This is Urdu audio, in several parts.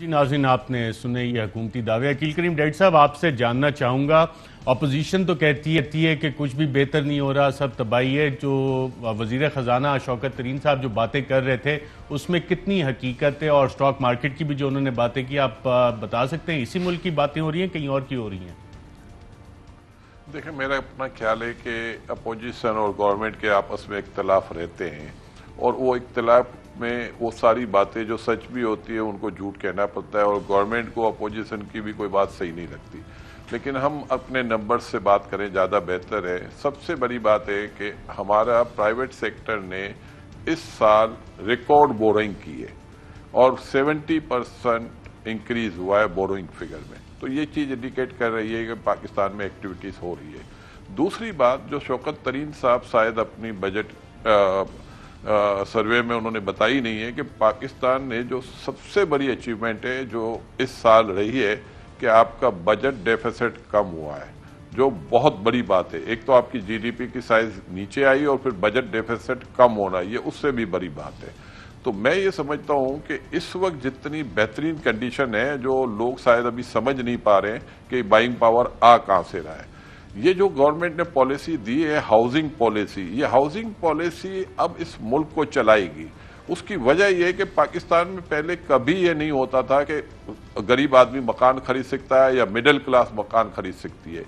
جی ناظرین، آپ نے سنے یہ حکومتی دعوے۔ عقیل کریم ڈیڈ صاحب، آپ سے جاننا چاہوں گا، اپوزیشن تو کہتی ہے کہ کچھ بھی بہتر نہیں ہو رہا، سب تباہی ہے۔ جو وزیر خزانہ شوکت ترین صاحب جو باتیں کر رہے تھے اس میں کتنی حقیقت ہے، اور سٹاک مارکیٹ کی بھی جو انہوں نے باتیں کی، آپ بتا سکتے ہیں اسی ملک کی باتیں ہو رہی ہیں کہیں اور کی ہو رہی ہیں؟ دیکھیں، میرا اپنا خیال ہے کہ اپوزیشن اور گورنمنٹ کے آپس میں اختلاف رہتے ہیں، اور وہ اختلاف میں وہ ساری باتیں جو سچ بھی ہوتی ہے ان کو جھوٹ کہنا پڑتا ہے، اور گورنمنٹ کو اپوزیشن کی بھی کوئی بات صحیح نہیں لگتی۔ لیکن ہم اپنے نمبر سے بات کریں زیادہ بہتر ہے۔ سب سے بڑی بات ہے کہ ہمارا پرائیویٹ سیکٹر نے اس سال ریکارڈ بورنگ کی ہے، اور 70% انکریز ہوا ہے بورنگ فگر میں۔ تو یہ چیز انڈیکیٹ کر رہی ہے کہ پاکستان میں ایکٹیویٹیز ہو رہی ہے۔ دوسری بات جو شوکت ترین صاحب شاید اپنی بجٹ سروے میں انہوں نے بتائی نہیں ہے، کہ پاکستان نے جو سب سے بڑی اچیومنٹ ہے جو اس سال رہی ہے کہ آپ کا بجٹ ڈیفیسٹ کم ہوا ہے، جو بہت بڑی بات ہے۔ ایک تو آپ کی جی ڈی پی کی سائز نیچے آئی، اور پھر بجٹ ڈیفیسٹ کم ہونا، یہ اس سے بھی بڑی بات ہے۔ تو میں یہ سمجھتا ہوں کہ اس وقت جتنی بہترین کنڈیشن ہے، جو لوگ شاید ابھی سمجھ نہیں پا رہے ہیں کہ بائنگ پاور کہاں سے رہا ہے۔ یہ جو گورنمنٹ نے پالیسی دی ہے ہاؤسنگ پالیسی، یہ ہاؤسنگ پالیسی اب اس ملک کو چلائے گی۔ اس کی وجہ یہ ہے کہ پاکستان میں پہلے کبھی یہ نہیں ہوتا تھا کہ غریب آدمی مکان خرید سکتا ہے یا مڈل کلاس مکان خرید سکتی ہے۔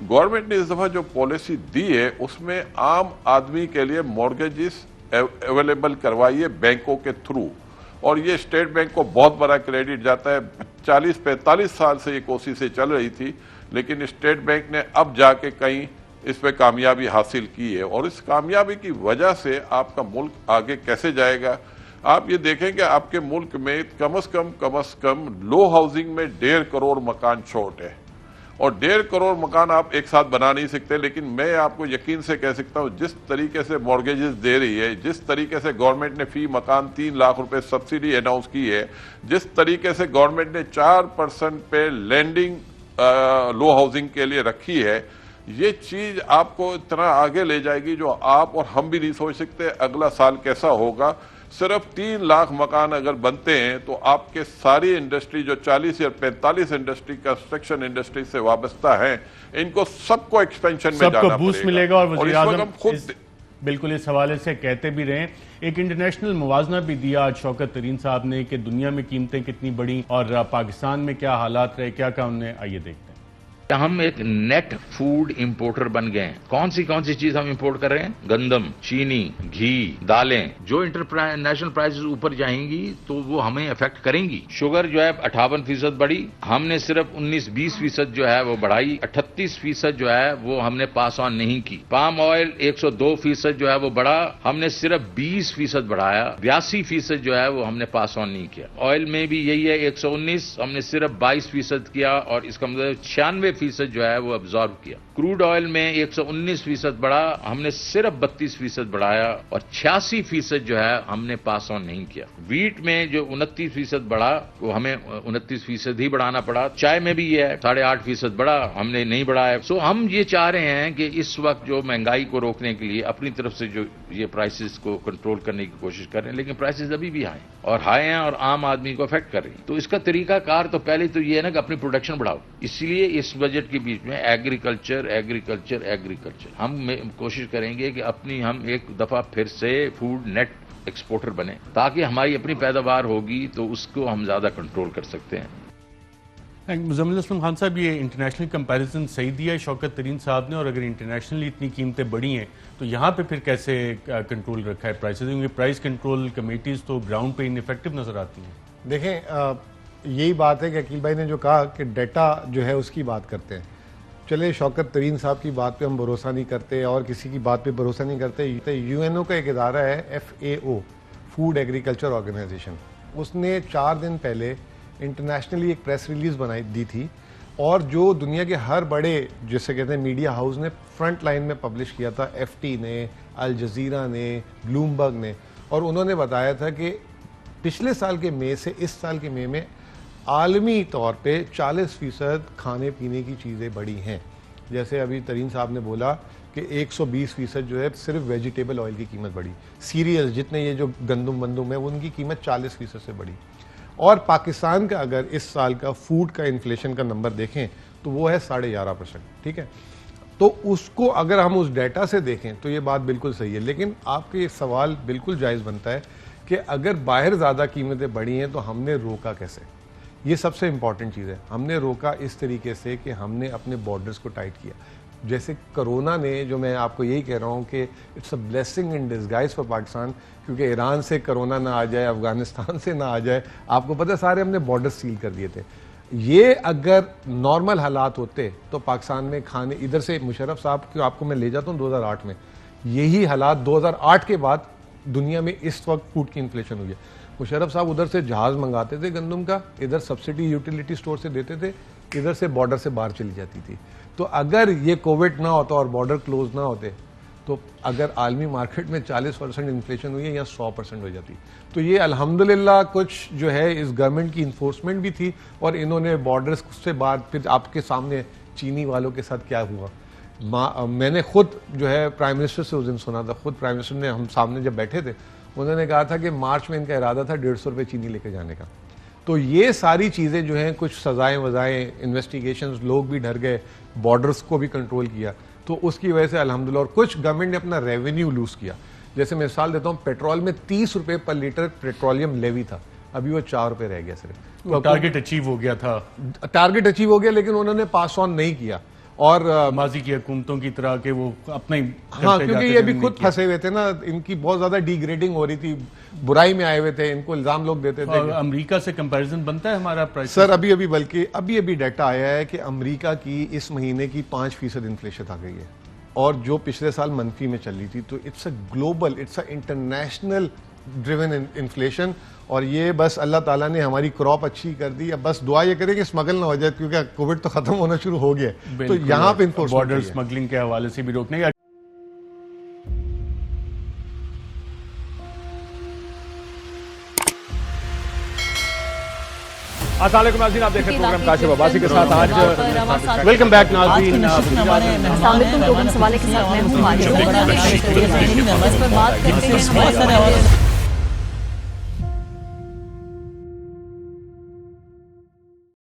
گورنمنٹ نے اس دفعہ جو پالیسی دی ہے اس میں عام آدمی کے لیے مورگیجز اویلیبل کروائی ہے بینکوں کے تھرو، اور یہ اسٹیٹ بینک کو بہت بڑا کریڈٹ جاتا ہے۔ 40-45 سال سے یہ کوششیں چل رہی تھی، لیکن اسٹیٹ بینک نے اب جا کے کہیں اس پہ کامیابی حاصل کی ہے، اور اس کامیابی کی وجہ سے آپ کا ملک آگے کیسے جائے گا۔ آپ یہ دیکھیں کہ آپ کے ملک میں کم از کم لو ہاؤسنگ میں 1.5 کروڑ مکان شارٹ ہے، اور 1.5 کروڑ مکان آپ ایک ساتھ بنا نہیں سکتے۔ لیکن میں آپ کو یقین سے کہہ سکتا ہوں، جس طریقے سے مورگیجز دے رہی ہے، جس طریقے سے گورنمنٹ نے فی مکان 3 لاکھ روپے سبسڈی اناؤنس کی ہے، جس طریقے سے گورنمنٹ نے 4% پہ لینڈنگ لو ہاؤسنگ کے لیے رکھی ہے، یہ چیز آپ کو اتنا آگے لے جائے گی جو آپ اور ہم بھی نہیں سوچ سکتے اگلا سال کیسا ہوگا۔ صرف 3 لاکھ مکان اگر بنتے ہیں تو آپ کے ساری انڈسٹری جو 40 یا 45 انڈسٹری کنسٹرکشن انڈسٹری سے وابستہ ہیں، ان کو سب کو ایکسپینشن میں جانا پڑے گا، سب کو بوسٹ ملے گا۔ اور وزیر اعظم خود بالکل اس حوالے سے کہتے بھی رہے، ایک انٹرنیشنل موازنہ بھی دیا آج شوکت ترین صاحب نے کہ دنیا میں قیمتیں کتنی بڑی اور پاکستان میں کیا حالات رہے، کیا کہا انہوں نے، آئیے دیکھتے ہیں۔ ہم ایک نیٹ فوڈ امپورٹر بن گئے ہیں۔ کون سی چیز ہم امپورٹ کر رہے ہیں؟ گندم، چینی، گھی، دالیں۔ جو انٹرنیشنل پرائسز اوپر جائیں گی تو وہ ہمیں افیکٹ کریں گی۔ شوگر جو ہے 58% بڑھی، ہم نے صرف 19-20% جو ہے وہ بڑھائی، 38% جو ہے وہ ہم نے پاس آن نہیں کی۔ پام آئل 102% جو ہے وہ بڑھا، ہم نے صرف 20% بڑھایا، 82% جو ہے وہ ہم نے پاس آن نہیں کیا۔ آئل میں بھی یہی ہے، 119 ہم نے صرف 22% کیا، اور اس کا مطلب 96% جو ہے وہ ابزارو کیا۔ کروڈ آئل میں 119% بڑھا، ہم نے صرف 32% بڑھایا، اور 86% جو ہے ہم نے پاس آن نہیں کیا۔ ویٹ میں جو 29% بڑھا، وہ ہمیں 29% ہی بڑھانا پڑا۔ چائے میں بھی یہ ہے، 8.5% بڑھا، ہم نے نہیں بڑھایا۔ سو ہم یہ چاہ رہے ہیں کہ اس وقت جو مہنگائی کو روکنے کے لیے اپنی طرف سے جو یہ پرائسز کو کنٹرول کرنے کی کوشش کر رہے ہیں، لیکن پرائسز ابھی بھی ہائی ہیں اور عام آدمی کو افیکٹ کر رہی ہیں۔ تو اس کا طریقہ کار تو پہلے تو یہ ہے نا کہ اپنی پروڈکشن بڑھاؤ۔ اسی لیے اس بجٹ کے بیچ میں ایگریکلچر ہم کوشش کریں گے کہ ہم ایک دفعہ پھر سے فوڈ نیٹ ایکسپورٹر بنے، تاکہ ہماری اپنی پیداوار ہوگی تو اس کو ہم زیادہ کنٹرول کر سکتے ہیں۔ مزمل اسلم خان صاحب، یہ انٹرنیشنل کمپیریزن صحیح دیا ہے شوکت ترین صاحب نے، اور اگر انٹرنیشنلی اتنی قیمتیں بڑھی ہیں تو یہاں پہ پھر کیسے کنٹرول رکھا ہے پرائسز؟ کیونکہ پرائس کنٹرول کمیٹیز تو گراؤنڈ پہ انیفیکٹو نظر آتی ہیں۔ دیکھیں، یہی بات ہے کہ عقیل بھائی نے جو کہا کہ ڈیٹا جو ہے اس کی بات کرتے ہیں۔ چلے شوکت ترین صاحب کی بات پہ ہم بھروسہ نہیں کرتے اور کسی کی بات پہ بھروسہ نہیں کرتے۔ یو این او کا ایک ادارہ ہے FAO، فوڈ ایگریکلچر آرگنائزیشن، اس نے 4 دن پہلے انٹرنیشنلی ایک پریس ریلیز دی تھی، اور جو دنیا کے ہر بڑے جسے کہتے ہیں میڈیا ہاؤس نے فرنٹ لائن میں پبلش کیا تھا، FT نے، الجزیرہ نے، بلومبرگ نے، اور انہوں نے بتایا تھا کہ پچھلے سال کے مئی سے اس سال کے مئی میں عالمی طور پہ 40% کھانے پینے کی چیزیں بڑھی ہیں۔ جیسے ابھی ترین صاحب نے بولا کہ 120% جو ہے صرف ویجیٹیبل آئل کی قیمت بڑھی، سیریل جتنے یہ جو گندم ہے ان کی قیمت 40% سے بڑھی، اور پاکستان کا اگر اس سال کا فوڈ کا انفلیشن کا نمبر دیکھیں تو وہ ہے 11.5%. ٹھیک ہے, تو اس کو اگر ہم اس ڈیٹا سے دیکھیں تو یہ بات بالکل صحیح ہے. لیکن آپ کے یہ سوال بالکل جائز بنتا ہے کہ اگر باہر زیادہ قیمتیں بڑھی ہیں تو ہم نے روکا کیسے. یہ سب سے امپورٹنٹ چیز ہے. ہم نے روکا اس طریقے سے کہ ہم نے اپنے بارڈرز کو ٹائٹ کیا. جیسے کرونا نے, جو میں آپ کو یہی کہہ رہا ہوں کہ it's a blessing in disguise for Pakistan, کیونکہ ایران سے کرونا نہ آ جائے, افغانستان سے نہ آ جائے. آپ کو پتہ ہے سارے ہم نے بارڈر سیل کر دیے تھے. یہ اگر نارمل حالات ہوتے تو پاکستان میں کھانے, ادھر سے مشرف صاحب کی آپ کو میں لے جاتا ہوں 2008 میں, یہی حالات 2008 کے بعد دنیا میں اس وقت فوڈ کی انفلیشن ہوئی ہے. مشرف صاحب ادھر سے جہاز منگاتے تھے گندم کا, ادھر سبسڈی یوٹیلیٹی سٹور سے دیتے تھے, ادھر سے بارڈر سے باہر چلی جاتی تھی. تو اگر یہ کووڈ نہ ہوتا اور بارڈر کلوز نہ ہوتے تو اگر عالمی مارکیٹ میں 40% انفلیشن ہوئی ہے یا 100% ہو جاتی. تو یہ الحمدللہ کچھ جو ہے اس گورنمنٹ کی انفورسمنٹ بھی تھی, اور انہوں نے بارڈرز سے باہر, پھر آپ کے سامنے چینی والوں کے ساتھ کیا ہوا. میں نے خود جو ہے پرائم منسٹر سے اس دن سنا تھا, خود پرائم منسٹر نے, ہم سامنے جب بیٹھے تھے, انہوں نے کہا تھا کہ مارچ میں ان کا ارادہ تھا 150 روپے چینی لے کے جانے کا. تو یہ ساری چیزیں جو ہیں, کچھ سزائیں وزائیں, انویسٹیگیشنز, لوگ بھی ڈر گئے, بارڈرز کو بھی کنٹرول کیا, تو اس کی وجہ سے الحمدللہ. اور کچھ گورنمنٹ نے اپنا ریونیو لوز کیا. جیسے میں مثال دیتا ہوں, پیٹرول میں 30 روپے پر لیٹر پیٹرولیم لیوی تھا, ابھی وہ 4 روپے رہ گیا صرف. ٹارگٹ اچیو ہو گیا تھا, ٹارگٹ اچیو ہو گیا, لیکن انہوں نے پاس آن نہیں کیا. اور ماضی کی حکومتوں کی طرح کہ وہ اپنا ہی ہاں, کیونکہ یہ بھی خود پھنسے ہوئے تھے نا, ان کی بہت زیادہ ڈی گریڈنگ ہو رہی تھی, برائی میں آئے ہوئے تھے, ان کو الزام لوگ دیتے تھے. امریکہ سے کمپیریزن بنتا ہے ہمارا پرائس؟ سر ابھی بلکہ ابھی ڈیٹا آیا ہے کہ امریکہ کی اس مہینے کی 5% انفلیشن آ گئی ہے, اور جو پچھلے سال منفی میں چل رہی تھی. تو it's a global, it's a international driven inflation. اور یہ بس اللہ تعالیٰ نے ہماری کراپ اچھی کر دی. اب بس دعا یہ کریں کہ اسمگل نہ ہو جائے, کیونکہ کووڈ تو ختم ہونا شروع ہو گیا, تو یہاں پہ بارڈر اسمگلنگ کے حوالے سے بھی روکنے کا. السلام علیکم ناظرین, آپ دیکھ رہے ہیں پروگرام کاشف عباسی کے ساتھ. آج ویلکم بیک ناظرین. السلام علیکم. پروگرام سوالے کے ساتھ میں ہوں.